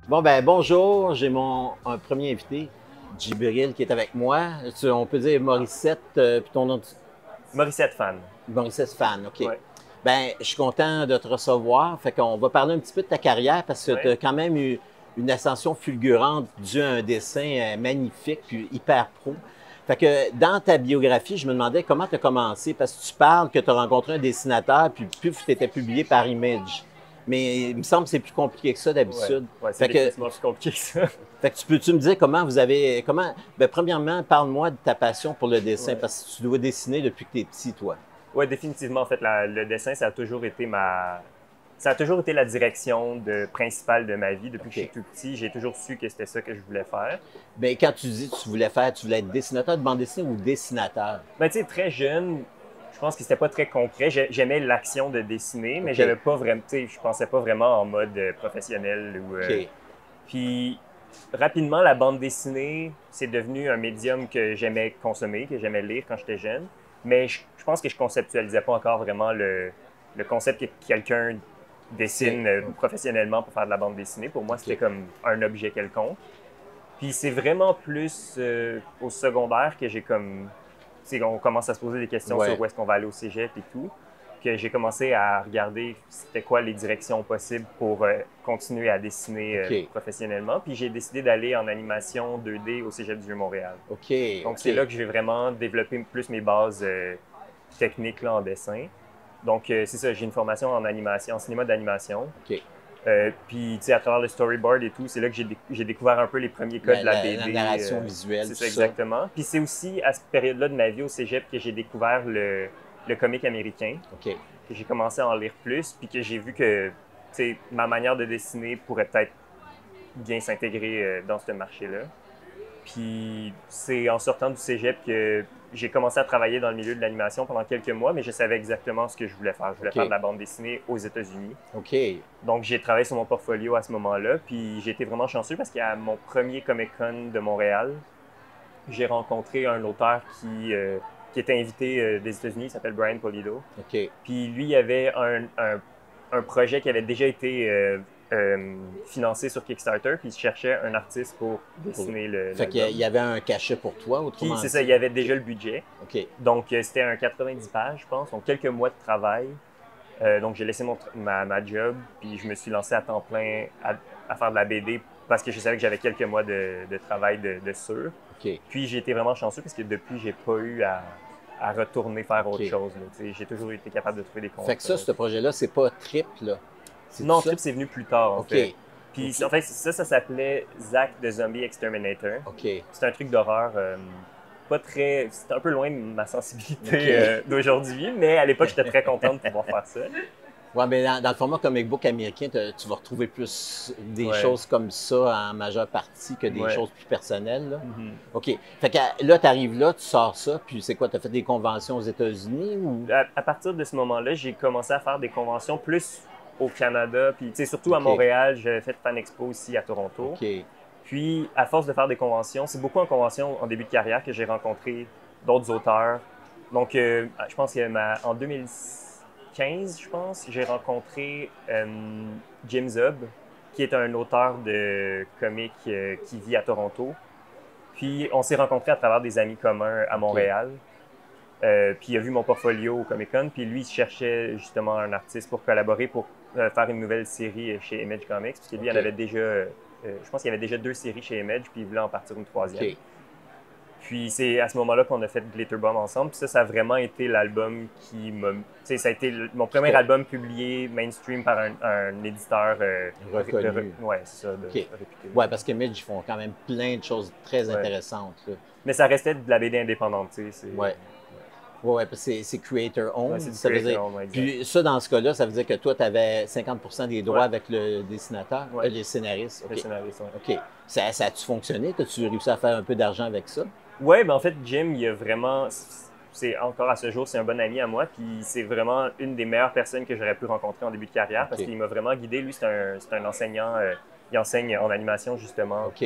Bon, ben bonjour, j'ai un premier invité, Djibril, qui est avec moi. On peut dire Morissette, puis ton nom, Morissette fan. Morissette Fan, OK. Ouais. Ben, je suis content de te recevoir. Fait qu'on va parler un petit peu de ta carrière parce que tu Ouais. as quand même eu une ascension fulgurante due à un dessin magnifique puis hyper pro. Fait que dans ta biographie, je me demandais comment tu as commencé parce que tu parles que tu as rencontré un dessinateur puis puf, tu étais publié par Image. Mais il me semble que c'est plus compliqué que ça Ouais. d'habitude. Ouais, c'est Fait que définitivement plus compliqué que ça. Fait que peux-tu me dire ben, premièrement, parle-moi de ta passion pour le dessin, Ouais. parce que tu dois dessiner depuis que tu es petit, toi. Ouais, définitivement. En fait, le dessin, ça a toujours été ça a toujours été la direction principale de ma vie. Depuis que je suis OK. tout petit, j'ai toujours su que c'était ça que je voulais faire. Ben, quand tu dis que tu voulais être dessinateur de bande dessinée ou dessinateur? Mais tu sais, très jeune, je pense que c'était pas très concret. J'aimais l'action de dessiner, mais OK. j'avais pas vraiment, tu sais, je pensais pas vraiment en mode professionnel OK. Puis rapidement, la bande dessinée, c'est devenu un médium que j'aimais consommer, que j'aimais lire quand j'étais jeune. Mais je pense que je conceptualisais pas encore vraiment le concept que quelqu'un C'est. dessine professionnellement pour faire de la bande dessinée. Pour moi, c'était OK. comme un objet quelconque. Puis c'est vraiment plus au secondaire que j'ai comme... Tu sais, on commence à se poser des questions sur Ouais. où est-ce qu'on va aller au cégep et tout, que j'ai commencé à regarder c'était quoi les directions possibles pour continuer à dessiner OK. professionnellement. Puis j'ai décidé d'aller en animation 2D au cégep du Vieux-Montréal. OK. Donc c'est là OK. que j'ai vraiment développé plus mes bases techniques là, en dessin. Donc c'est ça, j'ai une formation en animation, en cinéma d'animation. OK. Puis, tu sais, à travers le storyboard et tout, c'est là que j'ai découvert un peu les premiers codes de la La BD. narration visuelle, C'est tout ça, ça. exactement. Puis, c'est aussi à cette période-là de ma vie au cégep que j'ai découvert le comic américain, OK. que j'ai commencé à en lire plus, puis que j'ai vu que, tu sais, ma manière de dessiner pourrait peut-être bien s'intégrer dans ce marché-là. Puis c'est en sortant du cégep que j'ai commencé à travailler dans le milieu de l'animation pendant quelques mois, mais je savais exactement ce que je voulais faire. Je voulais faire de OK. la bande dessinée aux États-Unis. OK. Donc, j'ai travaillé sur mon portfolio à ce moment-là, puis j'ai été vraiment chanceux parce qu'à mon premier Comic-Con de Montréal, j'ai rencontré un auteur qui était invité des États-Unis, il s'appelle Brian Polido. OK. Puis lui, il avait un projet qui avait déjà été financé sur Kickstarter, puis il cherchait un artiste pour Pour- dessiner Fait qu'il l'album. y avait un cachet pour toi, Puis autrement c'est ça, dit. il y avait déjà OK. le budget. OK. Donc, c'était un 90 pages, je pense, donc quelques mois de travail. Donc, j'ai laissé ma job, puis je me suis lancé à temps plein à faire de la BD parce que je savais que j'avais quelques mois de travail de sûr. OK. Puis, j'ai été vraiment chanceux parce que depuis, j'ai pas eu à retourner faire autre OK. chose. J'ai toujours été capable de trouver des Fait que ça, contrats. ce projet-là, c'est pas Trip, là. C'est tout Non, ça? Trip, c'est venu plus tard, en OK. fait. Puis, OK. en fait, ça s'appelait Zack the Zombie Exterminator. OK. C'est un truc d'horreur pas très... C'est un peu loin de ma sensibilité OK. d'aujourd'hui, mais à l'époque, j'étais très content de pouvoir faire ça. Ouais, mais dans le format comic book américain, tu vas retrouver plus des Ouais. choses comme ça en majeure partie que des Ouais. choses plus personnelles, là. Mhm. OK. Fait que là, tu arrives là, tu sors ça, puis c'est quoi? Tu as fait des conventions aux États-Unis ou? À partir de ce moment-là, j'ai commencé à faire des conventions plus au Canada, puis surtout à OK. Montréal. J'avais fait Fan Expo aussi à Toronto. OK. Puis, à force de faire des conventions, c'est beaucoup en convention en début de carrière que j'ai rencontré d'autres auteurs. Donc, je pense qu'en 2015, je pense, j'ai rencontré Jim Zub, qui est un auteur de comics qui vit à Toronto. Puis, on s'est rencontrés à travers des amis communs à OK. Montréal. Puis il a vu mon portfolio au Comic-Con, puis lui, il cherchait justement un artiste pour collaborer pour faire une nouvelle série chez Image Comics, parce que lui, il en OK. avait déjà, je pense qu'il y avait déjà 2 séries chez Image, puis il voulait en partir une troisième. OK. Puis c'est à ce moment-là qu'on a fait Glitterbomb ensemble, puis ça a vraiment été l'album qui m'a... Tu sais, ça a été mon premier album publié mainstream par un éditeur... Reconnu. Ouais, c'est ça, OK. réputé. Ouais, parce qu'Image, ils font quand même plein de choses très Ouais. intéressantes, là. Mais ça restait de la BD indépendante, tu sais. Ouais. Ouais, ouais, parce que c'est creator owned. Ouais, c'est du Ça veut dire. creator owned, ouais, exact. Puis ça, dans ce cas-là, ça veut dire que toi, tu avais 50% des droits Ouais. avec le dessinateur, Ouais. les scénaristes. Le OK. scénariste, ouais. OK. Ça a-tu fonctionné? As-tu réussi à faire un peu d'argent avec ça? Ouais, ben en fait, Jim, il a vraiment. C'est encore à ce jour, c'est un bon ami à moi, puis c'est vraiment une des meilleures personnes que j'aurais pu rencontrer en début de carrière parce OK. qu'il m'a vraiment guidé. Lui, c'est un enseignant, il enseigne en animation justement OK.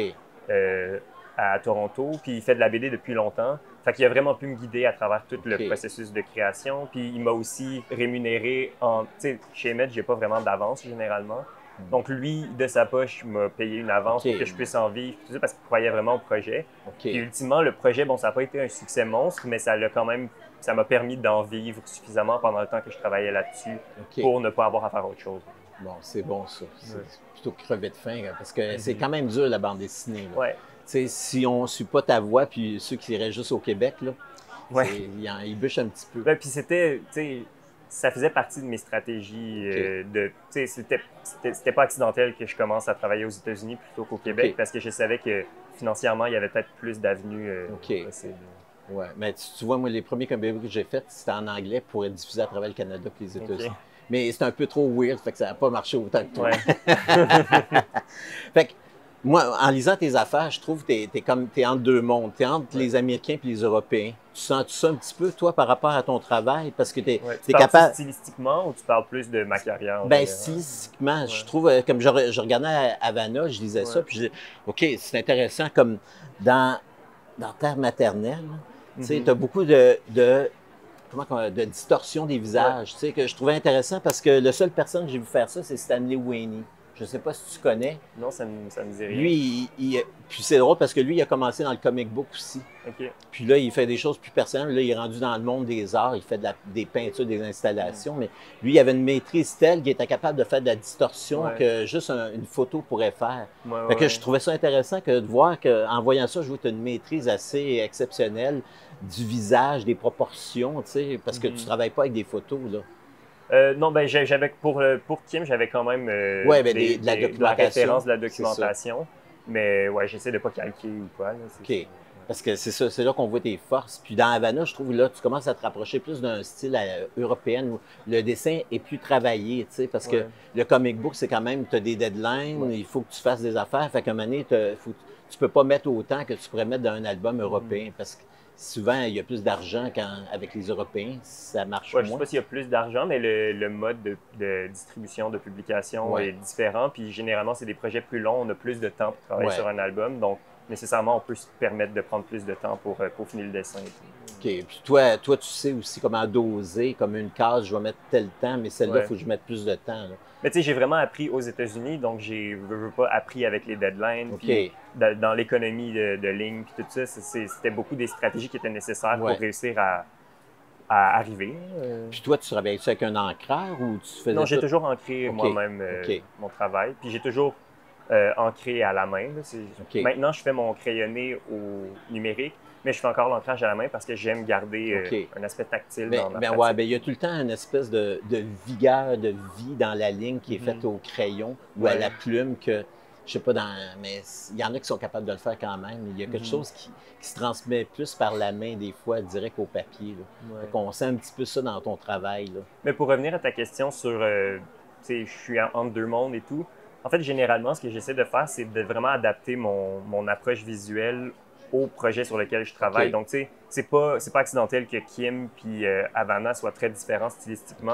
à Toronto, puis il fait de la BD depuis longtemps. Fait qu'il a vraiment pu me guider à travers tout le OK. processus de création, puis il m'a aussi rémunéré en. Tu sais, chez Image, j'ai pas vraiment d'avance généralement, Donc, lui, de sa poche, m'a payé une avance pour que je puisse en vivre, tout ça, parce qu'il croyait vraiment au projet. Puis, ultimement, le projet, bon, ça n'a pas été un succès monstre, mais ça l'a quand même, ça m'a permis d'en vivre suffisamment pendant le temps que je travaillais là-dessus pour ne pas avoir à faire autre chose. Bon, c'est bon, ça. C'est plutôt crever de faim, parce que c'est quand même dur, la bande dessinée. Là. Si on ne suit pas ta voix, puis ceux qui iraient juste au Québec, là, ils bûchent un petit peu. Puis c'était, ça faisait partie de mes stratégies. C'était pas accidentel que je commence à travailler aux États-Unis plutôt qu'au Québec parce que je savais que financièrement, il y avait peut-être plus d'avenues possibles. Ouais, mais tu vois, moi, les premiers comic books que j'ai faits, c'était en anglais pour être diffusé à travers le Canada et les États-Unis. Mais c'est un peu trop weird, fait que ça n'a pas marché autant que toi. Fait que moi, en lisant tes affaires, je trouve que t'es entre deux mondes. T'es entre les Américains et les Européens. Tu sens ça un petit peu, toi, par rapport à ton travail? Parce que t'es capable... stylistiquement ou tu parles plus de ma carrière? Ben, stylistiquement, je trouve, comme je regardais Havana, je lisais ça, puis je disais, OK, c'est intéressant, comme dans Terre maternelle, tu sais, t'as beaucoup de distorsion des visages, tu sais, que je trouvais intéressant parce que la seule personne que j'ai vu faire ça, c'est Stanley Wayne. Je ne sais pas si tu connais. Non, ça me dit rien. Lui, puis c'est drôle parce que lui, il a commencé dans le comic book aussi. Puis là, il fait des choses plus personnelles. Là, il est rendu dans le monde des arts, il fait des peintures, des installations. Mais lui, il avait une maîtrise telle qu'il était capable de faire de la distorsion que juste une photo pourrait faire. Fait que je trouvais ça intéressant de voir qu'en voyant ça, je vois que tu as une maîtrise assez exceptionnelle du visage, des proportions, tu sais, parce que tu ne travailles pas avec des photos, là. Non, ben j'avais pour Kim, j'avais quand même de la référence de la documentation. Mais ouais, j'essaie de pas calquer ou quoi. Là, OK. Parce que c'est ça, c'est là qu'on voit tes forces. Puis dans Havana, je trouve là, tu commences à te rapprocher plus d'un style européen où le dessin est plus travaillé, tu sais, parce que le comic book, c'est quand même, tu as des deadlines, il faut que tu fasses des affaires. Fait qu'à un moment donné, tu peux pas mettre autant que tu pourrais mettre dans un album européen parce que souvent, il y a plus d'argent qu'avec les Européens, ça marche moins. Je ne sais pas s'il y a plus d'argent, mais le mode de distribution, de publication est différent. Puis généralement, c'est des projets plus longs, on a plus de temps pour travailler sur un album. Donc, nécessairement, on peut se permettre de prendre plus de temps pour finir le dessin. OK. Puis toi, tu sais aussi comment doser, comme une case, je vais mettre tel temps, mais celle-là, il faut que je mette plus de temps. Là. Mais tu sais, j'ai vraiment appris aux États-Unis, donc j'ai pas appris avec les deadlines. Puis dans l'économie de ligne, puis tout ça, c'était beaucoup des stratégies qui étaient nécessaires pour réussir à arriver. Puis toi, tu travaillais-tu avec un encreur ou tu faisais Non, j'ai toujours ancré moi-même mon travail. Puis j'ai toujours ancré à la main. Maintenant, je fais mon crayonné au numérique, mais je fais encore l'ancrage à la main parce que j'aime garder un aspect tactile dans ma pratique. Il y a tout le temps une espèce de vigueur, de vie dans la ligne qui est faite au crayon ou à la plume que, je sais pas, mais il y en a qui sont capables de le faire quand même. Il y a quelque chose qui se transmet plus par la main des fois, direct au papier. On sent un petit peu ça dans ton travail. Là. Mais pour revenir à ta question sur, je suis entre deux mondes et tout, en fait, généralement, ce que j'essaie de faire, c'est de vraiment adapter mon approche visuelle au projet sur lequel je travaille. Donc, tu sais, c'est pas accidentel que Kim puis Havana soient très différents stylistiquement.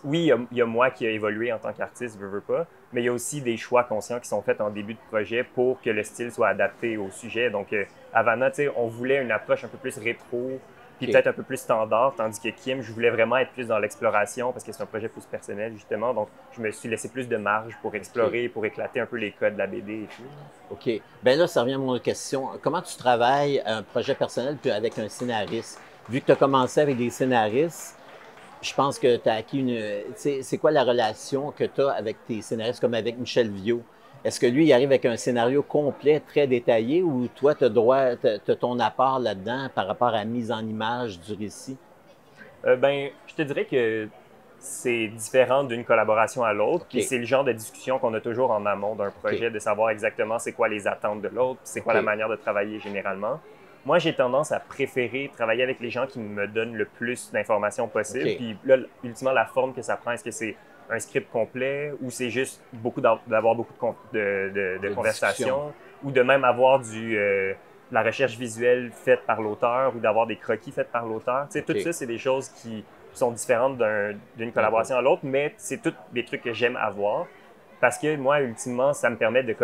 Oui, il y a moi qui ai évolué en tant qu'artiste, veux pas, mais il y a aussi des choix conscients qui sont faits en début de projet pour que le style soit adapté au sujet. Donc, Havana, tu sais, on voulait une approche un peu plus rétro, puis peut-être un peu plus standard, tandis que Kim, je voulais vraiment être plus dans l'exploration parce que c'est un projet plus personnel, justement. Donc, je me suis laissé plus de marge pour explorer, pour éclater un peu les codes de la BD et tout. OK. Bien là, ça revient à mon question. Comment tu travailles un projet personnel puis avec un scénariste? Vu que tu as commencé avec des scénaristes, je pense que tu as acquis une... C'est quoi la relation que tu as avec tes scénaristes, comme avec Michel Viau? Est-ce que lui, il arrive avec un scénario complet, très détaillé, ou toi, tu as ton apport là-dedans par rapport à la mise en image du récit? Ben, je te dirais que c'est différent d'une collaboration à l'autre. Puis c'est le genre de discussion qu'on a toujours en amont d'un projet, de savoir exactement c'est quoi les attentes de l'autre, c'est quoi la manière de travailler généralement. Moi, j'ai tendance à préférer travailler avec les gens qui me donnent le plus d'informations possible. Puis là, ultimement, la forme que ça prend, est-ce que c'est un script complet ou c'est juste d'avoir beaucoup de conversations ou de même avoir la recherche visuelle faite par l'auteur ou d'avoir des croquis faits par l'auteur. Tu sais, tout ça, c'est des choses qui sont différentes d'une collaboration à l'autre, mais c'est tous des trucs que j'aime avoir parce que moi, ultimement, ça me permet de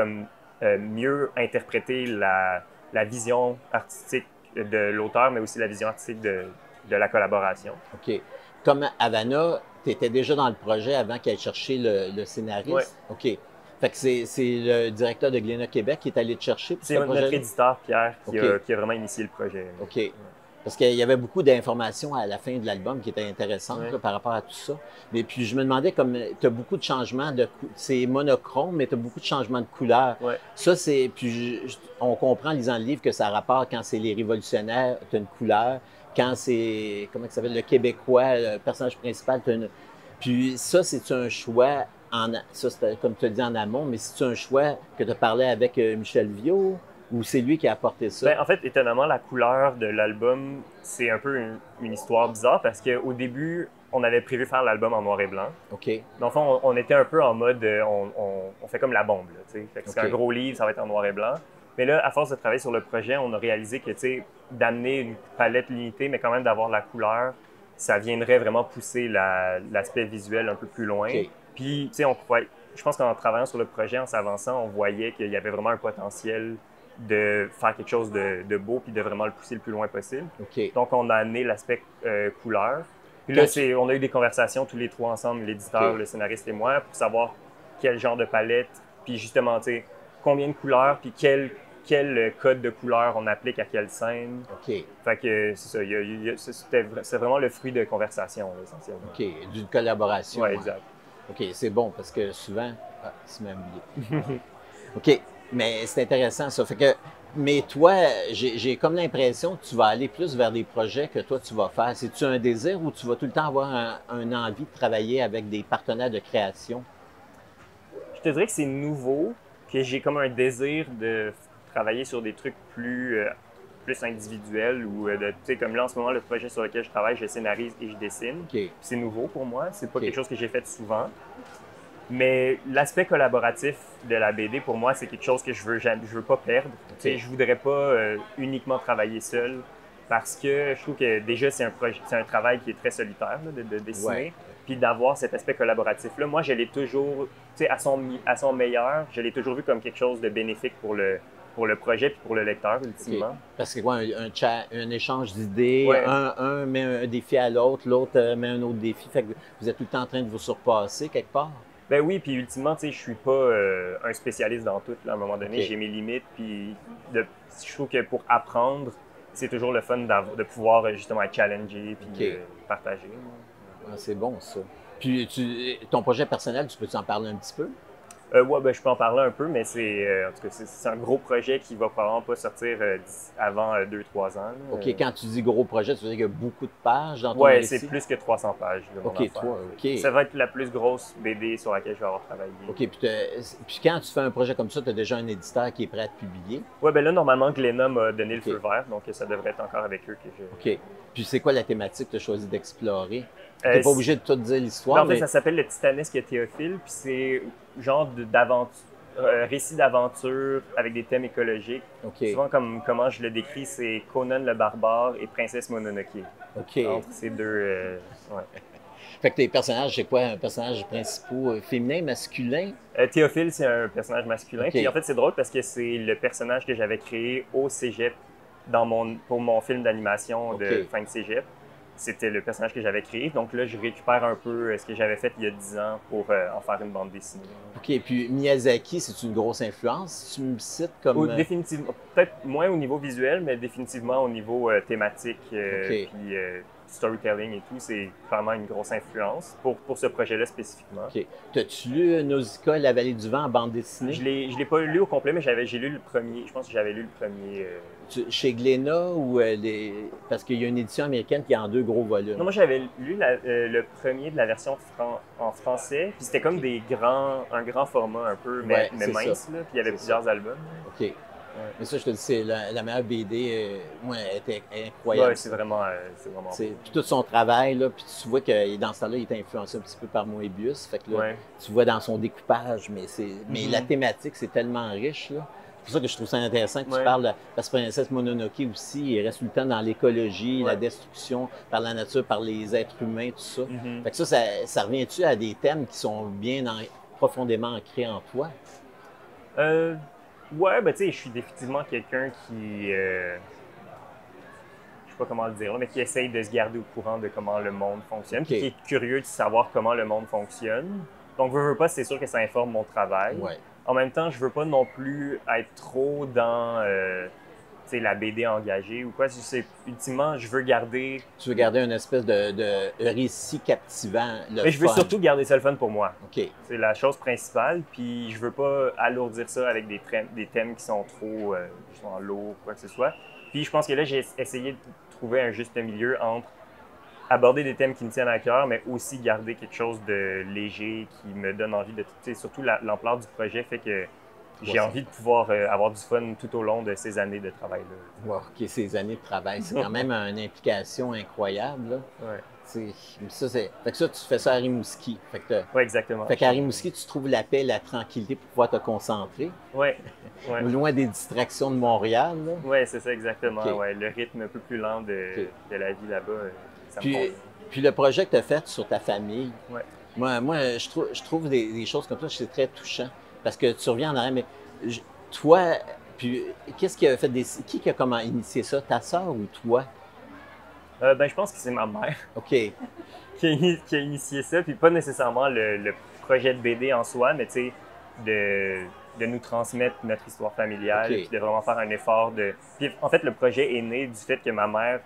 mieux interpréter la vision artistique de l'auteur, mais aussi la vision artistique de la collaboration. OK. Comme Havana, tu étais déjà dans le projet avant qu'elle cherche le scénariste? OK. Fait que c'est le directeur de Glénat Québec qui est allé te chercher pour C'est ce notre projet-là? éditeur, Pierre, OK. qui a vraiment initié le projet. OK. Parce qu'il y avait beaucoup d'informations à la fin de l'album qui étaient intéressantes Ouais. là, par rapport à tout ça. Mais puis je me demandais, comme tu as beaucoup de changements c'est monochrome, mais tu as beaucoup de changements de couleurs. Ouais. Ça, c'est. Puis on comprend en lisant le livre que ça a rapport quand c'est les révolutionnaires, tu as une couleur. Quand c'est. Comment ça s'appelle? Le Québécois, le personnage principal, tu as une. Puis ça, c'est un choix ça, c'était comme tu as dit en amont, mais c'est un choix que tu as parlé avec Michel Viau ou c'est lui qui a apporté ça? Ben, en fait, étonnamment, la couleur de l'album, c'est un peu une histoire bizarre parce qu'au début, on avait prévu faire l'album en noir et blanc. OK. Dans le fond, on était un peu en mode, on fait comme la bombe, là, tu sais. Fait que c'est OK. un gros livre, ça va être en noir et blanc. Mais là, à force de travailler sur le projet, on a réalisé que, tu sais, d'amener une palette limitée, mais quand même d'avoir la couleur, ça viendrait vraiment pousser l'aspect visuel un peu plus loin. OK. Puis, tu sais, je pense qu'en travaillant sur le projet, en s'avançant, on voyait qu'il y avait vraiment un potentiel de faire quelque chose de beau puis de vraiment le pousser le plus loin possible. OK. Donc, on a amené l'aspect couleur. Puis là, on a eu des conversations tous les trois ensemble, l'éditeur, OK. le scénariste et moi, pour savoir quel genre de palette, puis justement, tu sais, combien de couleurs, puis quel code de couleur on applique à quelle scène. OK. Fait que c'est ça, c'est vraiment le fruit de conversation, là, essentiellement. OK. D'une collaboration. Ouais, exact. OK, c'est bon parce que souvent. Ah, c'est même oublié. OK. Mais c'est intéressant ça. Fait que. Mais toi, j'ai comme l'impression que tu vas aller plus vers des projets que toi tu vas faire. C'est-tu un désir ou tu vas tout le temps avoir un envie de travailler avec des partenaires de création? Je te dirais que c'est nouveau, que j'ai comme un désir de travailler sur des trucs plus individuels ou tu sais, comme là en ce moment, le projet sur lequel je travaille, je scénarise et je dessine. OK. C'est nouveau pour moi, c'est pas OK. quelque chose que j'ai fait souvent. Mais l'aspect collaboratif de la BD, pour moi, c'est quelque chose que je veux pas perdre. Tu sais, je voudrais pas uniquement travailler seul parce que je trouve que déjà, c'est un travail qui est très solitaire là, de dessiner. Ouais. Puis d'avoir cet aspect collaboratif-là, moi, je l'ai toujours, tu sais, à son meilleur, je l'ai toujours vu comme quelque chose de bénéfique pour le projet puis pour le lecteur, ultimement. OK. Parce que quoi, un échange d'idées, Ouais. un met un défi à l'autre, l'autre met un autre défi. Fait que vous êtes tout le temps en train de vous surpasser quelque part. Ben oui, puis ultimement, tu sais, je suis pas un spécialiste dans tout. Là, à un moment donné, OK. j'ai mes limites, puis je trouve que pour apprendre, c'est toujours le fun de pouvoir justement être challengé puis OK. partager. Ah, c'est bon ça. Puis ton projet personnel, tu peux-tu en parler un petit peu? Ouais, ben je peux en parler un peu, mais en tout cas, c'est un gros projet qui va probablement pas sortir avant 2-3 ans. Là. OK, quand tu dis gros projet, tu veux dire qu'il y a beaucoup de pages dans ton Ouais, récit? c'est plus que 300 pages de mon OK, affaire. toi, OK. Ça va être la plus grosse BD sur laquelle je vais avoir travaillé. OK, puis quand tu fais un projet comme ça, tu as déjà un éditeur qui est prêt à te publier. Ouais, ben là, normalement, Glénat m'a donné le OK. feu vert, donc ça devrait être encore avec eux que je... OK. Puis c'est quoi la thématique que tu as choisi d'explorer? Tu Euh, n'es pas obligé de tout dire Ben, l'histoire, en fait, mais... ça s'appelle le Titanesque Théophile, puis c'est genre d'aventure, récit d'aventure avec des thèmes écologiques. OK. Souvent, comme comment je le décris, c'est Conan le barbare et Princesse Mononoke. OK. Entre ces deux, ouais. Fait que tes personnages, c'est quoi? Un personnage principal féminin, masculin? Théophile, c'est un personnage masculin. OK. Puis en fait, c'est drôle parce que c'est le personnage que j'avais créé au cégep pour mon film d'animation de OK. fin de cégep. C'était le personnage que j'avais créé. Donc là, je récupère un peu ce que j'avais fait il y a 10 ans pour en faire une bande dessinée. OK, puis Miyazaki, c'est une grosse influence? Tu me cites comme... Définitivement, peut-être moins au niveau visuel, mais définitivement au niveau thématique, OK. puis storytelling et tout, c'est vraiment une grosse influence pour ce projet-là spécifiquement. OK. T'as-tu lu Nausicaa, La vallée du vent en bande dessinée? Je l'ai pas lu au complet, mais j'ai lu le premier. Je pense que j'avais lu le premier. Chez Glénat ou parce qu'il y a une édition américaine qui est en 2 gros volumes. Non, moi j'avais lu le premier de la version en français, puis c'était comme un grand format un peu, Ouais, mais c'est mince, ça. là, puis il y avait C'est plusieurs albums. OK. Mais ça, je te dis, c'est la meilleure BD. Moi, elle était incroyable. Ouais, c'est vraiment Puis tout son travail, là, puis tu vois que dans ce temps-là, il était influencé un petit peu par Moebius. Fait que là, Ouais. tu vois dans son découpage, mais Mhm. la thématique, c'est tellement riche, là. C'est pour ça que je trouve ça intéressant que tu Ouais. parles, parce que Princesse Mononoke aussi, il reste tout le temps dans l'écologie, la Ouais. destruction par la nature, par les êtres humains, tout ça. Mhm. Fait que ça revient-tu à des thèmes qui sont bien profondément ancrés en toi? Ouais, ben tu sais, je suis définitivement quelqu'un qui, je sais pas comment le dire, là, mais qui essaye de se garder au courant de comment le monde fonctionne, OK. puis qui est curieux de savoir comment le monde fonctionne. Donc, veux pas, c'est sûr que ça informe mon travail. Ouais. en même temps, je veux pas non plus être trop dans tu sais, la BD engagée ou quoi. Ultimement, je veux garder. Tu veux garder une espèce de récit captivant, le Mais je veux fun. surtout garder ça le fun pour moi. OK. C'est la chose principale. Puis je veux pas alourdir ça avec des thèmes qui sont trop qui sont lourds, quoi que ce soit. Puis je pense que là, j'ai essayé de trouver un juste milieu entre aborder des thèmes qui me tiennent à cœur, mais aussi garder quelque chose de léger qui me donne envie de... Tu sais, surtout l'ampleur du projet fait que j'ai envie de pouvoir avoir du fun tout au long de ces années de travail-là. Wow, OK, ces années de travail, c'est quand même une implication incroyable, là. Ouais. Fait que ça, tu fais ça à Rimouski. Ouais, exactement. Fait qu'à Rimouski, tu trouves la paix, la tranquillité pour pouvoir te concentrer. Ouais. Ouais. Loin des distractions de Montréal, là. Ouais, c'est ça exactement. OK. Ouais, le rythme un peu plus lent de la vie là-bas, ça me Puis, convient. puis le projet que tu as fait sur ta famille, Ouais. moi je trouve des choses comme ça, c'est très touchant. Parce que tu reviens en arrière, mais toi, puis qu'est-ce qui a fait qui a comment initié ça, ta sœur ou toi? Ben, je pense que c'est ma mère OK. qui a initié ça, puis pas nécessairement le projet de BD en soi, mais tu sais, de nous transmettre notre histoire familiale, OK. puis de vraiment faire un effort de... Puis en fait, le projet est né du fait que ma mère,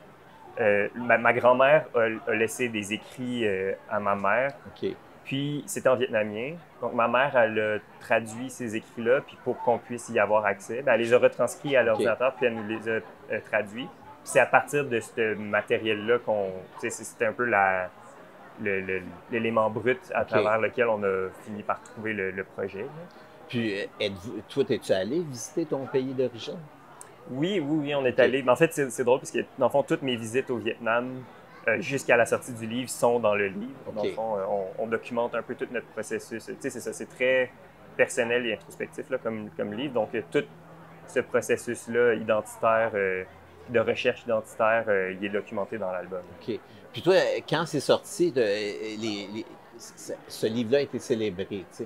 ma grand-mère a laissé des écrits à ma mère, OK. puis c'était en vietnamien. Donc ma mère, elle a traduit ces écrits-là, puis pour qu'on puisse y avoir accès, ben, elle les a retranscrits à l'ordinateur, puis elle nous les a traduits. Puis c'est à partir de ce matériel-là qu'on... Tu sais, c'était un peu l'élément brut à OK. travers lequel on a fini par trouver le projet, là. Puis, toi, es-tu allé visiter ton pays d'origine? Oui, on est OK. allé. Mais en fait, c'est drôle parce que, dans le fond, toutes mes visites au Vietnam, jusqu'à la sortie du livre, sont dans le livre. OK. Dans le fond, on documente un peu tout notre processus. Tu sais, c'est ça, c'est très personnel et introspectif là, comme livre. Donc, tout ce processus-là identitaire, de recherche identitaire, il est documenté dans l'album. OK. Puis toi, quand c'est sorti, ce livre-là a été célébré, tu sais.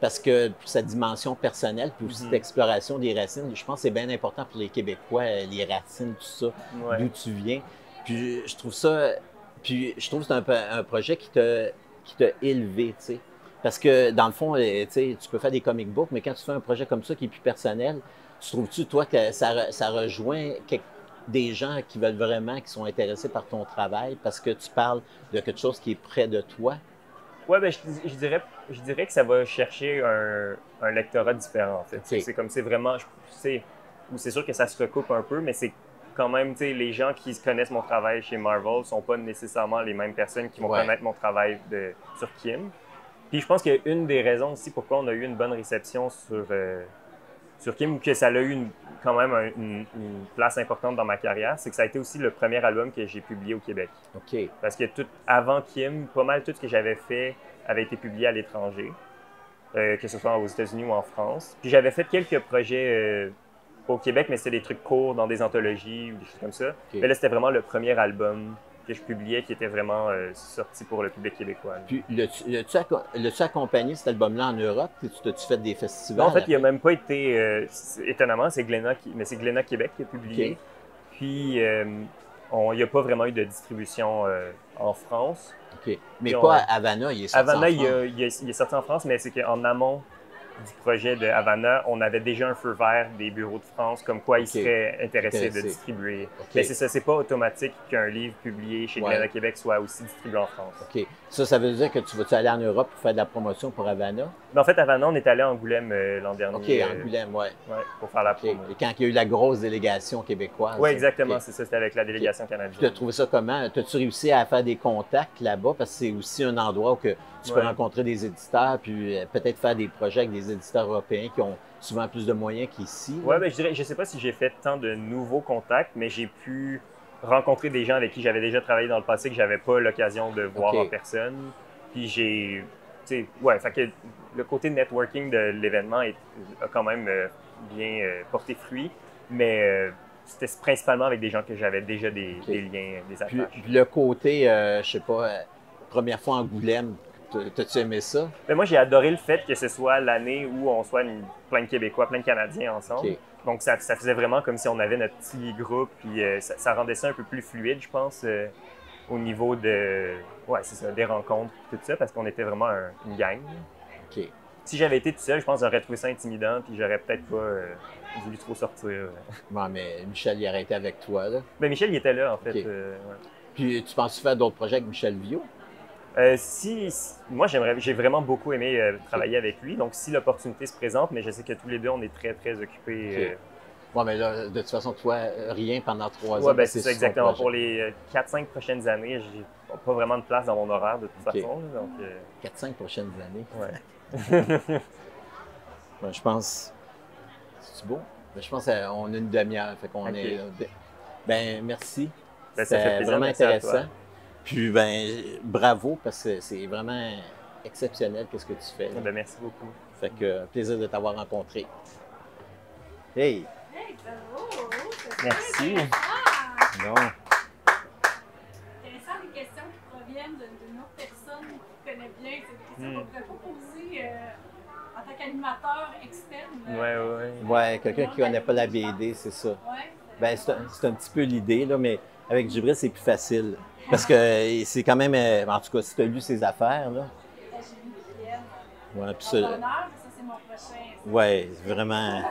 Parce que pour sa dimension personnelle, puis aussi l'exploration des racines, je pense que c'est bien important pour les Québécois, les racines, tout ça, Ouais. d'où tu viens. Puis je trouve que c'est un projet qui t'a élevé, tu sais. Parce que dans le fond, tu sais, tu peux faire des comic books, mais quand tu fais un projet comme ça qui est plus personnel, tu trouves-tu, toi, que ça rejoint des gens qui veulent vraiment, qui sont intéressés par ton travail parce que tu parles de quelque chose qui est près de toi? Ouais, ben, je dirais que ça va chercher un lectorat différent, en fait. OK. C'est comme c'est vraiment, c'est sûr que ça se recoupe un peu, mais c'est quand même, tu sais, les gens qui connaissent mon travail chez Marvel sont pas nécessairement les mêmes personnes qui vont Ouais. connaître mon travail sur Kim. Puis je pense qu'une des raisons aussi pourquoi on a eu une bonne réception sur Kim, ou que ça a eu quand même une place importante dans ma carrière, c'est que ça a été aussi le premier album que j'ai publié au Québec. OK. Parce que avant Kim, pas mal tout ce que j'avais fait avait été publié à l'étranger, que ce soit aux États-Unis ou en France. Puis j'avais fait quelques projets au Québec, mais c'était des trucs courts dans des anthologies ou des choses comme ça. OK. Mais là, c'était vraiment le premier album que je publiais qui était vraiment sorti pour le public québécois. Puis, l'as-tu accompagné cet album-là en Europe? T'as-tu fait des festivals? Non, en fait, il n'a après? même pas été. Étonnamment, c'est Glénat Québec qui a publié. OK. Puis, il n'y a pas vraiment eu de distribution en France. OK. Mais Puis pas à Havana, il est sorti Havana, en il France. est sorti en France, mais c'est qu'en amont du projet de Havana, on avait déjà un feu vert des bureaux de France, comme quoi ils OK. seraient intéressés de Intéressé. distribuer. OK. Mais c'est ça, c'est pas automatique qu'un livre publié chez Ouais. Glénat Québec soit aussi distribué en France. OK. Ça veut dire que tu vas-tu aller en Europe pour faire de la promotion pour Havana? Mais en fait, Havana, on est allé à Angoulême l'an OK, dernier. Angoulême, ouais. Ouais, pour faire la OK. promo. Et quand il y a eu la grosse délégation québécoise. Oui, exactement, OK. c'est ça, c'était avec la délégation Tu as canadienne. trouvé ça comment? As-tu réussi à faire des contacts là-bas? Parce que c'est aussi un endroit où tu peux Ouais. rencontrer des éditeurs, puis peut-être faire des projets avec des éditeurs européens qui ont souvent plus de moyens qu'ici. Ouais, ben, je sais pas si j'ai fait tant de nouveaux contacts, mais j'ai pu rencontrer des gens avec qui j'avais déjà travaillé dans le passé que j'avais pas l'occasion de voir OK. en personne. Puis fait que le côté networking de l'événement a quand même bien porté fruit, mais c'était principalement avec des gens que j'avais déjà des liens, des Puis attaches. le côté, je sais pas, première fois Angoulême, t'as-tu aimé ça? Mais moi, j'ai adoré le fait que ce soit l'année où on soit plein de Québécois, plein de Canadiens ensemble. OK. Donc, ça faisait vraiment comme si on avait notre petit groupe, puis ça rendait ça un peu plus fluide, je pense, au niveau de, ouais, c'est ça, des rencontres, tout ça, parce qu'on était vraiment une gang. OK. si j'avais été tout seul, je pense que j'aurais trouvé ça intimidant, puis j'aurais peut-être pas voulu trop sortir. Bon, mais Michel, il aurait été avec toi, là. Ben, Michel, il était là, en fait. OK. Puis tu penses faire d'autres projets avec Michel Viau? Moi, j'ai vraiment beaucoup aimé travailler avec lui, donc si l'opportunité se présente, mais je sais que tous les deux, on est très, très occupés. OK. Bon, mais là, de toute façon, toi, rien pendant 3 ans. Oui, ben, c'est ça, exactement. Pour les 4-5 prochaines années, j'ai pas vraiment de place dans mon horaire, de toute façon. Donc, 4-5 prochaines années. Ouais. Ben, je pense. C'est beau? Ben, je pense qu'on a une demi-heure. Fait qu'on est. Ben, merci. Ben, ça fait C'était plaisir, vraiment merci à toi. intéressant. Puis, ben, bravo, parce que c'est vraiment exceptionnel ce que tu fais. Ben, merci beaucoup. Fait que plaisir de t'avoir rencontré. Hey! Hey, bravo! Merci. Non. Intéressant, des questions qui proviennent d'une autre personne qui connaît bien. C'est des questions qu'on ne pourrait pas poser en tant qu'animateur externe. Ouais, quelqu'un qui ne connaît pas la BD, c'est ça. Ouais. Ben, c'est un petit peu l'idée, là, mais avec Djibril, c'est plus facile. Parce que c'est quand même, en tout cas, si tu as lu ses affaires, là. J'ai lu Kylian. Ouais, puis Mon bonheur, ça c'est mon prochain. Ouais, vraiment.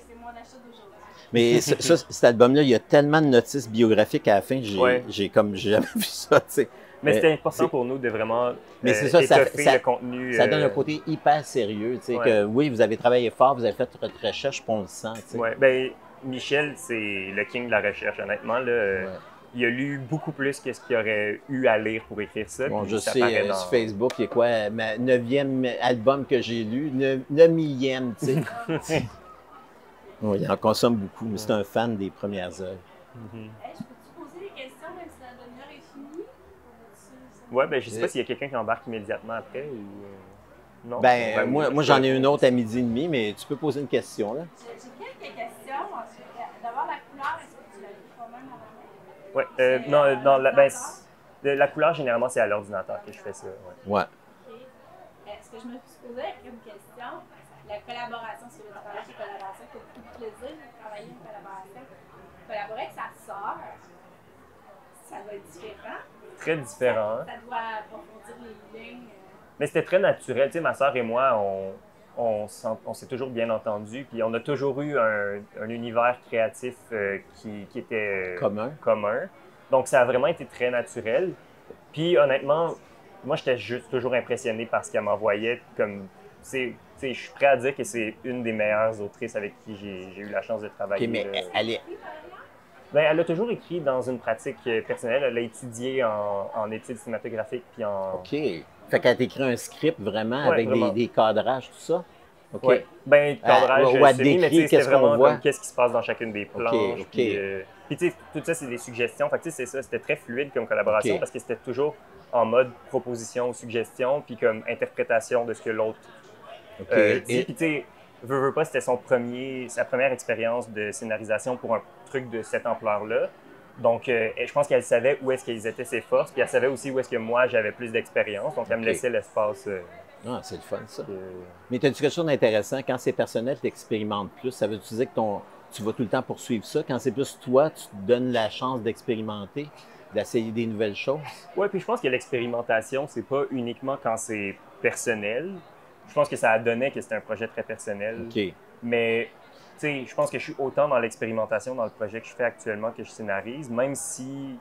C'est mon achat d'aujourd'hui. Mais cet album-là, il y a tellement de notices biographiques à la fin, j'ai jamais vu ça, tu sais. Mais c'était important pour nous de vraiment étoffer le contenu. Ça donne un côté hyper sérieux, tu sais, que oui, vous avez travaillé fort, vous avez fait votre recherche, puis on le sent, tu sais. Ouais, ben Michel, c'est le king de la recherche, honnêtement, là. Il a lu beaucoup plus que ce qu'il aurait eu à lire pour écrire ça. Bon, je sais, sur Facebook, il y a quoi, ma 9e album que j'ai lu, 9e, tu sais. Oui, il en consomme beaucoup, mais c'est un fan des premières œuvres. Hey, je peux-tu poser des questions même si la demi-heure est finie? Oui, ben je sais pas s'il y a quelqu'un qui embarque immédiatement après ou... Non? Ben, moi j'en ai une autre à 12h30, mais tu peux poser une question, là. J'ai quelques questions. D'abord, la couleur, est-ce que tu l'as vu toi-même avant? Oui, non, la couleur, généralement, c'est à l'ordinateur que je fais ça. Ouais. OK. Ce que je me suis posé comme question, la collaboration, si tu veux travailler sur collaboration, tu as beaucoup de plaisir de travailler en collaboration. Collaborer avec sa sœur, ça va être différent. Très différent. Ça doit approfondir les lignes. Mais c'était très naturel. Tu sais, ma sœur et moi, on s'est toujours bien entendus. Puis on a toujours eu un univers créatif qui était commun. Donc ça a vraiment été très naturel. Puis honnêtement, moi j'étais juste toujours impressionné par ce qu'elle m'envoyait. Comme, je suis prêt à dire que c'est une des meilleures autrices avec qui j'ai eu la chance de travailler. OK, mais elle est... Ben, elle a toujours écrit dans une pratique personnelle. Elle a étudié en études cinématographiques puis en... OK. Fait qu'elle a écrit un script vraiment avec des cadrages, tout ça? OK. Oui. Ben, cadrage, mais c'est vraiment comme qu'est-ce qui se passe dans chacune des planches. OK. Puis tu sais, tout ça, c'est des suggestions. Fait que tu sais, c'est ça, c'était très fluide comme collaboration parce que c'était toujours en mode proposition, suggestion, puis comme interprétation de ce que l'autre dit. Puis tu sais, veux pas, c'était sa première expérience de scénarisation pour un truc de cette ampleur-là. Donc, je pense qu'elle savait où est-ce qu'elles étaient ses forces, puis elle savait aussi où est-ce que moi, j'avais plus d'expérience. Donc, elle me laissait l'espace. Ah, c'est le fun, ça. Mais tu as dit quelque chose d'intéressant. Quand c'est personnel, tu expérimentes plus. Ça veut dire que tu vas tout le temps poursuivre ça. Quand c'est plus toi, tu te donnes la chance d'expérimenter, d'essayer des nouvelles choses. Oui, puis je pense que l'expérimentation, c'est pas uniquement quand c'est personnel. Je pense que ça a donné que c'était un projet très personnel. OK. Mais... tu sais, je pense que je suis autant dans l'expérimentation dans le projet que je fais actuellement que je scénarise, même si...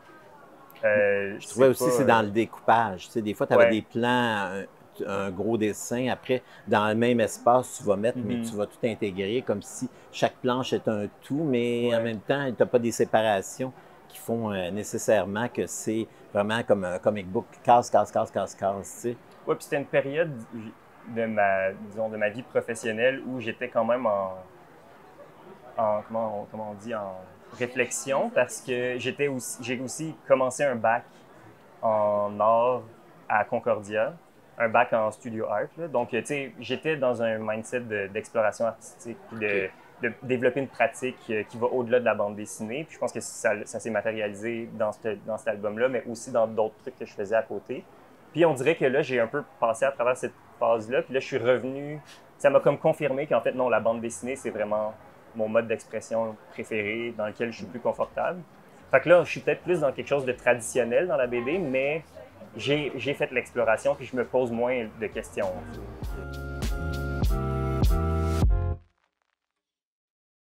je trouvais aussi que c'est dans le découpage. Tu sais, des fois, tu avais des plans, un gros dessin. Après, dans le même espace, tu vas mettre, mais tu vas tout intégrer comme si chaque planche est un tout, mais en même temps, tu n'as pas des séparations qui font nécessairement que c'est vraiment comme un comic book, casse, tu sais. Oui, puis c'était une période de ma vie professionnelle où j'étais quand même comment on dit, en réflexion parce que j'ai aussi commencé un bac en art à Concordia, un bac en studio art. Là. Donc, tu sais, j'étais dans un mindset d'exploration artistique, de développer une pratique qui va au-delà de la bande dessinée. Puis je pense que ça s'est matérialisé dans cet album-là, mais aussi dans d'autres trucs que je faisais à côté. Puis on dirait que là, j'ai un peu passé à travers cette phase-là. Puis là, je suis revenu. Ça m'a comme confirmé qu'en fait, non, la bande dessinée, c'est vraiment mon mode d'expression préféré, dans lequel je suis plus confortable. Fait que là, je suis peut-être plus dans quelque chose de traditionnel dans la BD, mais j'ai fait l'exploration puis je me pose moins de questions.